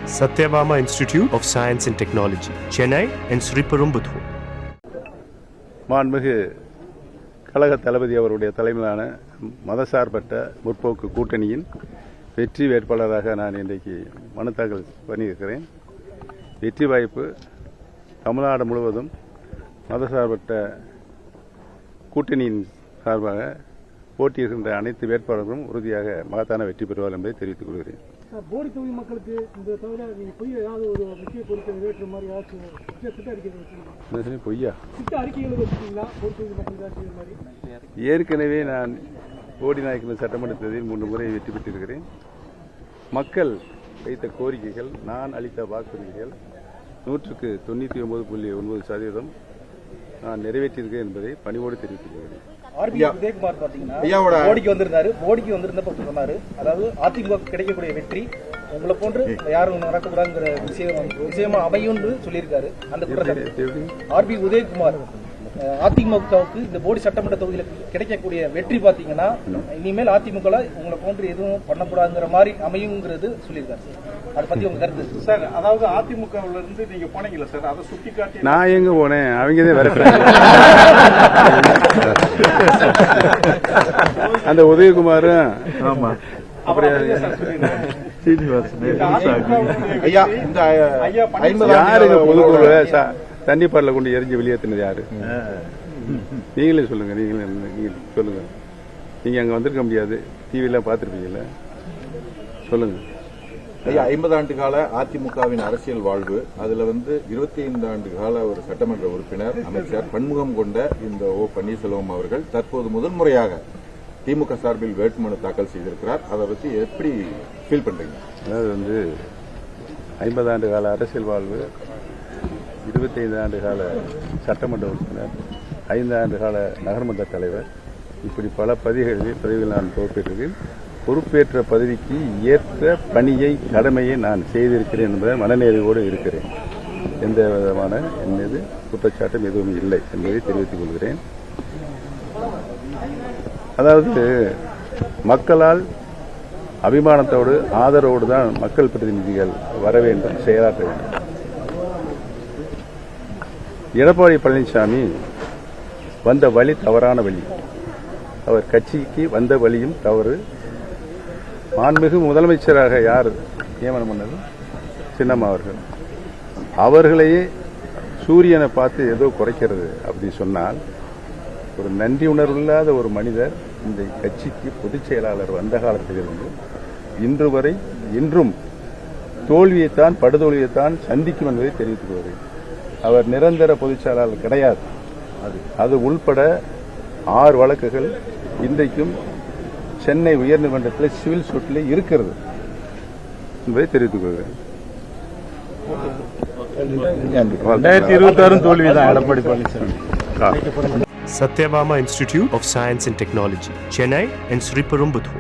Satyabama Institute of Science and Technology, Chennai and Sriperumbudur. மாண்புமிகு கழக தளபதி அவருடைய தலைமையிலான மதசார்பற்ற முற்போக்கு கூட்டணியின் வெற்றி வேட்பாளராக நான் இன்றைக்கு மனு தாக்கல் பண்ணியிருக்கிறேன். வெற்றி வாய்ப்பு தமிழ்நாடு முழுவதும் மதசார்பற்ற கூட்டணியின் சார்பாக போட்டியிடுகின்ற அனைத்து வேட்பாளர்களும் உறுதியாக மகத்தான வெற்றி பெறுவார் என்பதை தெரிவித்துக் கொள்கிறேன். போடி தொகுதி மக்களுக்கு இந்த தவிர நீங்க புதிய ஏதாவது ஒரு முக்கிய கோரிக்கை நிறைவேற்ற மாதிரி திட்ட அறிக்கைகள் வச்சிருக்கீங்க? பொய்யா திட்ட அறிக்கைகள் வச்சிருக்கீங்களா? போடி தொகுதி மக்களுக்கு மாதிரி ஏற்கனவே நான் போடி நாயக்கன் சட்டமன்ற தேர்தலில் 3 முறை வெற்றி பெற்றிருக்கிறேன். மக்கள் வைத்த கோரிக்கைகள், நான் அளித்த வாக்குறுதிகள் 99.9% நான் நிறைவேற்றியிருக்கேன் என்பதை பணிவோடு தெரிவித்துள்ளேன். உதயகுமார் பாத்தீங்கன்னா போடிக்கு வந்திருந்தாரு. போடிக்கு வந்திருந்தப்ப சொன்னாரு, அதாவது அதிமுக கிடைக்கக்கூடிய வெற்றி உங்களை போன்று யாரும் நடக்கக்கூடாதுங்கிற விஷயமா அமையும் சொல்லியிருக்காரு. அந்த குற்றச்சாட்டு ஆர்பி உதயகுமார் அதிமுகவுக்கு இந்த போடி சட்டமன்ற தொகுதியில் கிடைக்கக்கூடிய வெற்றி பாத்தீங்கன்னா இனிமேல் அதிமுக உங்களை போன்று எதுவும் பண்ணக்கூடாதுங்கிற மாதிரி அமையுங்கிறது சொல்லியிருக்காரு. அதை பத்தி உங்க கருத்து சார்? அதாவது அதிமுகவுல இருந்து நீங்க போனீங்கல்ல சார், அதை சுட்டி காட்டி நான் எங்க போனேன், அவங்கதான் வர அந்த உதயகுமாரும் யாருங்க பொதுக்குழு தண்ணிப்பாடல கொண்டு எரிஞ்சு வெளியேற்றினது யாரு? நீங்களே சொல்லுங்க. நீங்க சொல்லுங்க. நீங்க அங்க வந்திருக்க முடியாது, டிவில பாத்துருப்பீங்கல்ல, சொல்லுங்க. ஐயா, 50 ஆண்டு கால அதிமுகவின் அரசியல் வாழ்வு, அதுல 25 ஆண்டு கால ஒரு சட்டமன்ற உறுப்பினர், அமைச்சர், பன்முகம் கொண்ட இந்த ஓ பன்னீர்செல்வம் அவர்கள் தற்போது முதன்முறையாக திமுக சார்பில் வேட்புமனு தாக்கல் செய்திருக்கிறார். அதை பத்தி எப்படி ஃபீல் பண்றீங்க? அதாவது 50 ஆண்டு கால அரசியல் வாழ்வு, 25 ஆண்டு கால சட்டமன்ற உறுப்பினர், 5 ஆண்டு கால நகர்மன்ற தலைவர், இப்படி பல பதவிகளில் நான் பொறுப்பேற்றிருக்கேன். பொறுப்பேற்ற பதவிக்கு ஏற்ற பணியை, கடமையை நான் செய்திருக்கிறேன் என்பதை மனநிறைவோடு இருக்கிறேன். எந்த விதமான என் மீது குற்றச்சாட்டும் எதுவும் இல்லை என்பதை தெரிவித்துக் கொள்கிறேன். அதாவது மக்களால் அபிமானத்தோடு ஆதரவோடு தான் மக்கள் பிரதிநிதிகள் வர வேண்டும், செயலாற்ற வேண்டும். எடப்பாடி பழனிசாமி வந்த வழி தவறான வழி. அவர் கட்சிக்கு வந்த வழியும் தவறு. மாண்புமிகு முதலமைச்சராக யார் நியமனம் பண்ணது? சின்னம்மா அவர்கள். அவர்களையே சூரியனை பார்த்து ஏதோ குறைக்கிறது அப்படி சொன்னால், ஒரு நன்றி உணர்வில்லாத ஒரு மனிதர் இந்த கட்சிக்கு பொதுச் செயலாளர் வந்த காலத்திலிருந்து இன்று வரை இன்றும் தோல்வியைத்தான், படுதோல்வியைத்தான் சந்திக்கும் என்பதை தெரிவித்துக் கொள்கிறேன். அவர் நிரந்தர பொதுச் செயலாளர் கிடையாது. அது உள்பட 6 வழக்குகள் இன்றைக்கும் சென்னை உயர்நீதிமன்றத்தில் சிவில் சூட்டில் இருக்கிறது என்பதை தெரிவித்துக் கொள்கிறேன். 2026 தோல்விதான் Edappadi Palaniswami. Satyabama Institute of Science and Technology, Chennai and Sriperumbudur.